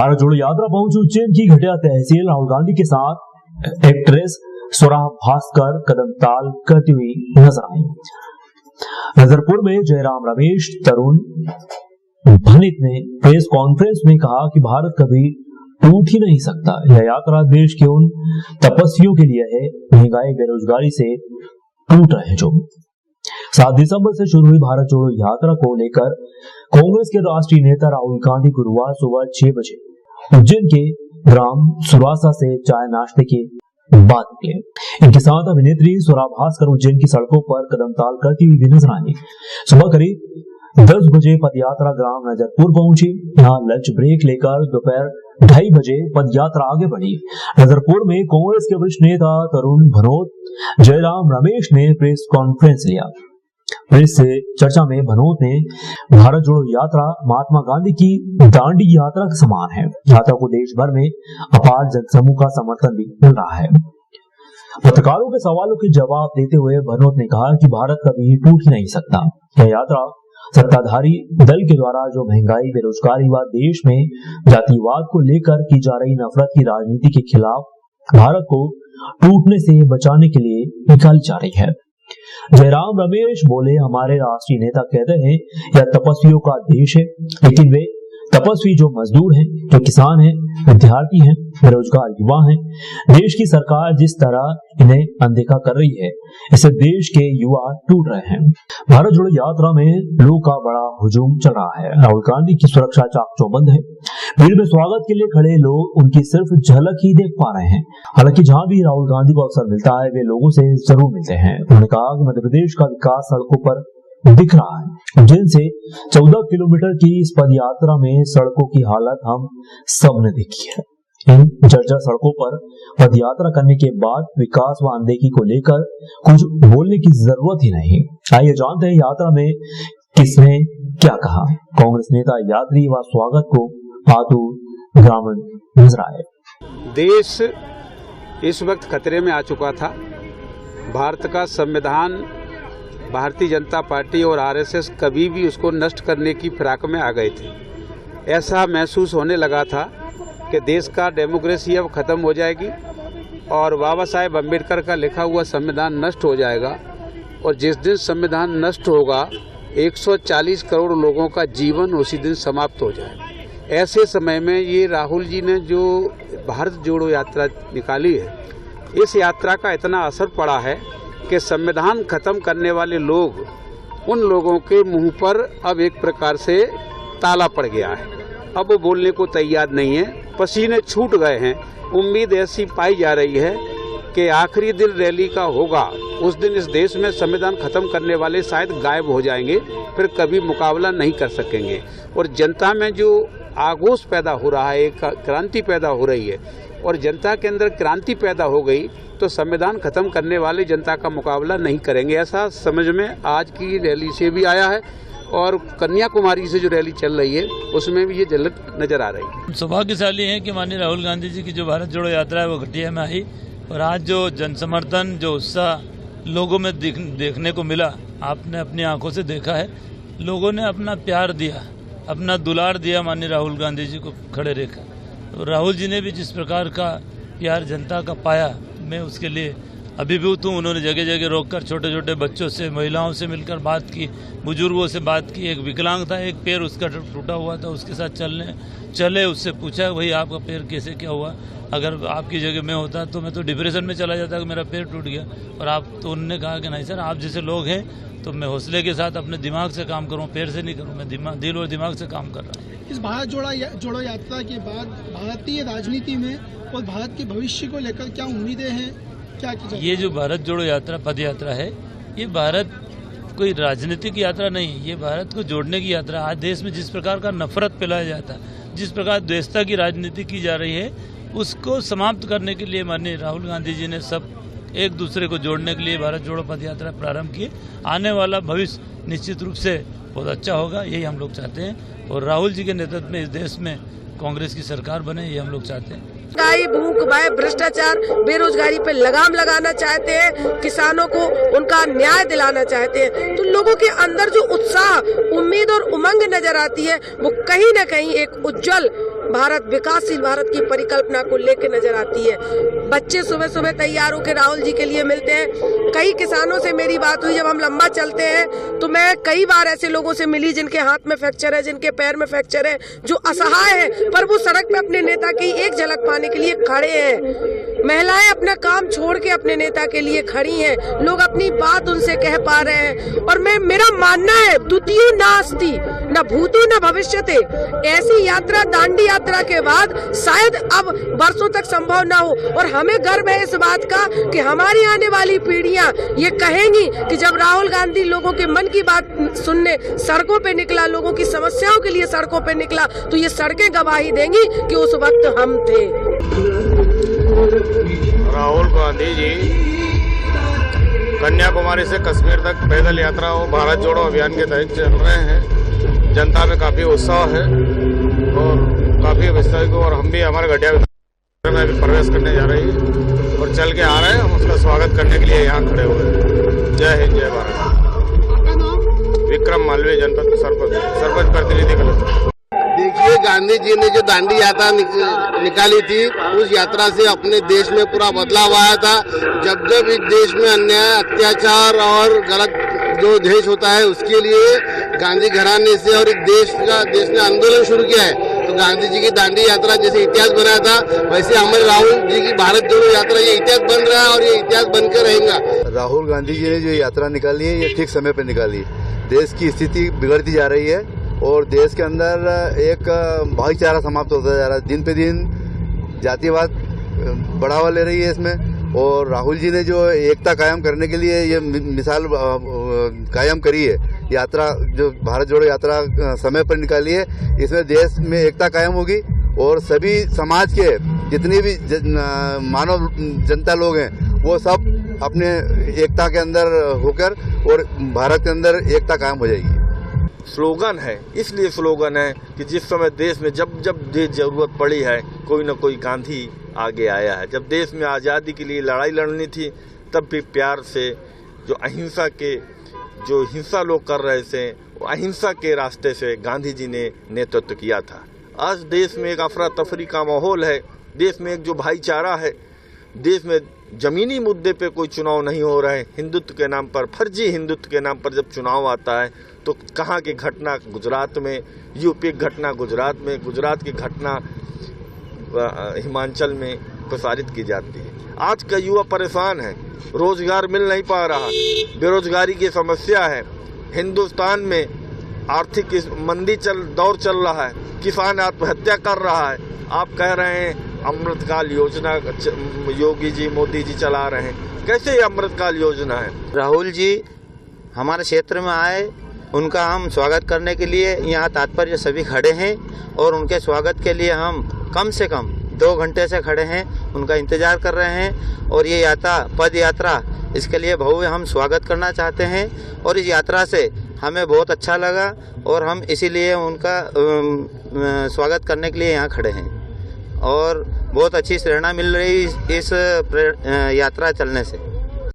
भारत जोड़ो यात्रा पहुंची उज्जैन की घटिया तहसील। राहुल गांधी के साथ एक्ट्रेस स्वरा भास्कर कदम ताल करती हुई नजर आई। नजरपुर में जयराम रमेश तरुण भनित ने प्रेस कॉन्फ्रेंस में कहा कि भारत कभी टूट ही नहीं सकता। यह यात्रा देश के उन तपस्वियों के लिए है महंगाई बेरोजगारी से टूट रहे जो। 7 दिसंबर से शुरू हुई भारत जोड़ो यात्रा को लेकर कांग्रेस के राष्ट्रीय नेता राहुल गांधी गुरुवार सुबह 6 बजे उज्जैन के ग्राम सुरासा से चाय नाश्ते के बाद निकले। इनके साथ अभिनेत्री स्वरा भास्कर उज्जैन की सड़कों पर कदम ताल करती हुई भी नजर आई। सुबह करीब 10 बजे पदयात्रा ग्राम नजरपुर पहुंची। यहाँ लंच ब्रेक लेकर दोपहर 2:30 बजे पदयात्रा आगे बढ़ी। नजरपुर में कांग्रेस के वरिष्ठ नेता तरुण भनोत जयराम रमेश ने प्रेस कॉन्फ्रेंस लिया। प्रेस से चर्चा में भनोत ने भारत जोड़ो यात्रा महात्मा गांधी की दांडी यात्रा के समान है। यात्रा को देश भर में अपार जनसमूह का समर्थन भी मिल रहा है। पत्रकारों के सवालों के जवाब देते हुए भनोत ने कहा कि भारत कभी टूट ही नहीं सकता। यह यात्रा सत्ताधारी दल के द्वारा जो महंगाई बेरोजगारी व देश में जातिवाद को लेकर की जा रही नफरत की राजनीति के खिलाफ भारत को टूटने से बचाने के लिए निकाली जा रही है। जयराम रमेश बोले, हमारे राष्ट्रीय नेता कहते हैं यह तपस्वियों का देश है, लेकिन वे तपस्वी जो मजदूर हैं, जो किसान हैं, विद्यार्थी हैं, बेरोजगार युवा हैं। देश की सरकार जिस तरह इन्हें अनदेखा कर रही है, इससे देश के युवा टूट रहे हैं। भारत जोड़ो यात्रा में लोगों का बड़ा हुजूम चल रहा है। राहुल गांधी की सुरक्षा चाक चौबंद है। भीड़ में स्वागत के लिए खड़े लोग उनकी सिर्फ झलक ही देख पा रहे हैं। हालांकि जहां भी राहुल गांधी को अवसर मिलता है वे लोगों से जरूर मिलते हैं। उन्होंने कहा कि मध्य प्रदेश का विकास सड़कों पर दिख रहा है। उज्जैन से 14 किलोमीटर की इस पद यात्रा में सड़कों की हालत हम सबने देखी है। इन जर्जर सड़कों पर पद यात्रा करने के बाद विकास व अनदेखी को लेकर कुछ बोलने की जरूरत ही नहीं। आइए जानते हैं यात्रा में किसने क्या कहा। कांग्रेस नेता यात्री व स्वागत को आतुर ग्रामीण नजर आए। देश इस वक्त खतरे में आ चुका था। भारत का संविधान भारतीय जनता पार्टी और आरएसएस कभी भी उसको नष्ट करने की फिराक में आ गए थे। ऐसा महसूस होने लगा था कि देश का डेमोक्रेसी अब खत्म हो जाएगी और बाबा साहेब अम्बेडकर का लिखा हुआ संविधान नष्ट हो जाएगा। और जिस दिन संविधान नष्ट होगा 140 करोड़ लोगों का जीवन उसी दिन समाप्त हो जाएगा। ऐसे समय में ये राहुल जी ने जो भारत जोड़ो यात्रा निकाली है, इस यात्रा का इतना असर पड़ा है कि संविधान खत्म करने वाले लोग, उन लोगों के मुंह पर अब एक प्रकार से ताला पड़ गया है। अब वो बोलने को तैयार नहीं है, पसीने छूट गए हैं। उम्मीद ऐसी पाई जा रही है कि आखिरी दिन रैली का होगा, उस दिन इस देश में संविधान खत्म करने वाले शायद गायब हो जाएंगे, फिर कभी मुकाबला नहीं कर सकेंगे। और जनता में जो आक्रोश पैदा हो रहा है, एक क्रांति पैदा हो रही है, और जनता के अंदर क्रांति पैदा हो गई तो संविधान खत्म करने वाले जनता का मुकाबला नहीं करेंगे। ऐसा समझ में आज की रैली से भी आया है और कन्याकुमारी से जो रैली चल रही है उसमें भी ये झलक नजर आ रही है। सौभाग्यशाली है कि माननीय राहुल गांधी जी की जो भारत जोड़ो यात्रा है वो घटिया में आई और आज जो जनसमर्थन, जो उत्साह लोगों में देखने को मिला, आपने अपनी आंखों से देखा है। लोगों ने अपना प्यार दिया, अपना दुलार दिया माननीय राहुल गांधी जी को खड़े रहकर। तो राहुल जी ने भी जिस प्रकार का प्यार जनता का पाया, मैं उसके लिए अभिभूत हूँ। उन्होंने जगह जगह रोककर छोटे छोटे बच्चों से, महिलाओं से मिलकर बात की, बुजुर्गों से बात की। एक विकलांग था, एक पैर उसका टूटा हुआ था, उसके साथ चले। उससे पूछा, भाई आपका पैर कैसे क्या हुआ? अगर आपकी जगह में होता तो मैं तो डिप्रेशन में चला जाता कि मेरा पैर टूट गया। और आप तो उन्होंने कहा कि नहीं सर, आप जैसे लोग हैं तो मैं हौसले के साथ अपने दिमाग से काम करूँ, पैर से नहीं करूँ। मैं दिल और दिमाग से काम कर रहा हूँ। इस भारत जोड़ो यात्रा के बाद भारतीय राजनीति में और भारत के भविष्य को लेकर क्या उम्मीदें हैं, क्या की जाए? ये जो भारत जोड़ो यात्रा पद यात्रा है, ये भारत कोई राजनीतिक यात्रा नहीं है, ये भारत को जोड़ने की यात्रा। आज देश में जिस प्रकार का नफरत फैलाया जाता है, जिस प्रकार द्वेषता की राजनीति की जा रही है, उसको समाप्त करने के लिए माननीय राहुल गांधी जी ने सब एक दूसरे को जोड़ने के लिए भारत जोड़ो पद यात्रा प्रारंभ की। आने वाला भविष्य निश्चित रूप से बहुत अच्छा होगा, यही हम लोग चाहते हैं। और राहुल जी के नेतृत्व में इस देश में कांग्रेस की सरकार बने, ये हम लोग चाहते हैं। महंगाई, भूख, भय, भ्रष्टाचार, बेरोजगारी पे लगाम लगाना चाहते हैं, किसानों को उनका न्याय दिलाना चाहते हैं। तो लोगों के अंदर जो उत्साह, उम्मीद और उमंग नजर आती है, वो कहीं न कहीं एक उज्जवल भारत, विकासशील भारत की परिकल्पना को लेकर नजर आती है। बच्चे सुबह सुबह तैयार होकर राहुल जी के लिए मिलते हैं। कई किसानों से मेरी बात हुई, जब हम लंबा चलते हैं तो मैं कई बार ऐसे लोगों से मिली जिनके हाथ में फ्रैक्चर है, जिनके पैर में फ्रैक्चर है, जो असहाय है, पर वो सड़क पे अपने नेता की एक झलक पाने के लिए खड़े हैं। महिलाएं अपना काम छोड़ के अपने नेता के लिए खड़ी हैं। लोग अपनी बात उनसे कह पा रहे हैं। और मेरा मानना है, द्वितीयो नास्ति, न भूतो न भविष्यते। ऐसी यात्रा, दांडी यात्रा के बाद शायद अब वर्षों तक संभव ना हो। और हमें गर्व है इस बात का कि हमारी आने वाली पीढ़ियां ये कहेंगी कि जब राहुल गांधी लोगों के मन की बात सुनने सड़कों पे निकला, लोगों की समस्याओं के लिए सड़कों पे निकला, तो ये सड़कें गवाही देंगी कि उस वक्त हम थे। राहुल गांधी जी कन्याकुमारी से कश्मीर तक पैदल यात्रा और भारत जोड़ो अभियान के तहत चल रहे हैं। जनता में काफी उत्साह है और काफी विस्तारित, और हम भी हमारे घटिया में अभी प्रवेश करने जा रही है और चल के आ रहे हैं। हम उसका स्वागत करने के लिए यहाँ खड़े हुए हैं। जय हिंद, जय भारत। विक्रम मालवीय, जनपद सरपंच प्रतिनिधि कलेक्टर। देखिए, गांधी जी ने जो दांडी यात्रा निकाली थी, उस यात्रा से अपने देश में पूरा बदलाव आया था। जब जब इस देश में अन्याय, अत्याचार और गलत जो देश होता है, उसके लिए गांधी घराने से और देश ने आंदोलन शुरू किया है। तो गांधी जी की दांडी यात्रा जैसे इतिहास बनाया था, वैसे हमारे राहुल जी की भारत जोड़ो यात्रा ये इतिहास बन रहा है और ये इतिहास बनकर रहेगा। राहुल गांधी जी ने जो यात्रा निकाली है, ये ठीक समय पर निकाली। देश की स्थिति बिगड़ती जा रही है और देश के अंदर एक भाईचारा समाप्त होता जा रहा है। दिन पे दिन जातिवाद बढ़ावा ले रही है इसमें। और राहुल जी ने जो एकता कायम करने के लिए ये मिसाल कायम करी है, यात्रा जो भारत जोड़ो यात्रा समय पर निकाली है, इसमें देश में एकता कायम होगी और सभी समाज के जितनी भी मानव जनता लोग हैं, वो सब अपने एकता के अंदर होकर और भारत के अंदर एकता कायम हो जाएगी। स्लोगन है, इसलिए स्लोगन है कि जिस समय देश में जब जरूरत पड़ी है, कोई न कोई गांधी आगे आया है। जब देश में आज़ादी के लिए लड़ाई लड़नी थी, तब भी प्यार से जो हिंसा लोग कर रहे थे, वो अहिंसा के रास्ते से गांधी जी ने नेतृत्व किया था। आज देश में एक अफरा तफरी का माहौल है, देश में एक जो भाईचारा है, देश में जमीनी मुद्दे पे कोई चुनाव नहीं हो रहा है। हिंदुत्व के नाम पर, फर्जी हिंदुत्व के नाम पर जब चुनाव आता है, तो कहाँ की घटना गुजरात में, यूपी की घटना गुजरात में, गुजरात की घटना हिमाचल में प्रसारित की जाती है। आज का युवा परेशान है, रोजगार मिल नहीं पा रहा, बेरोजगारी की समस्या है, हिंदुस्तान में आर्थिक मंदी दौर चल रहा है, किसान आत्महत्या कर रहा है। आप कह रहे हैं अमृतकाल योजना योगी जी, मोदी जी चला रहे हैं, कैसे ये अमृतकाल योजना है? राहुल जी हमारे क्षेत्र में आए, उनका हम स्वागत करने के लिए यहाँ तात्पर्य सभी खड़े हैं और उनके स्वागत के लिए हम कम से कम 2 घंटे से खड़े हैं, उनका इंतजार कर रहे हैं। और ये यात्रा, पद यात्रा, इसके लिए भव्य हम स्वागत करना चाहते हैं और इस यात्रा से हमें बहुत अच्छा लगा और हम इसीलिए उनका स्वागत करने के लिए यहाँ खड़े हैं और बहुत अच्छी प्रेरणा मिल रही इस यात्रा चलने से।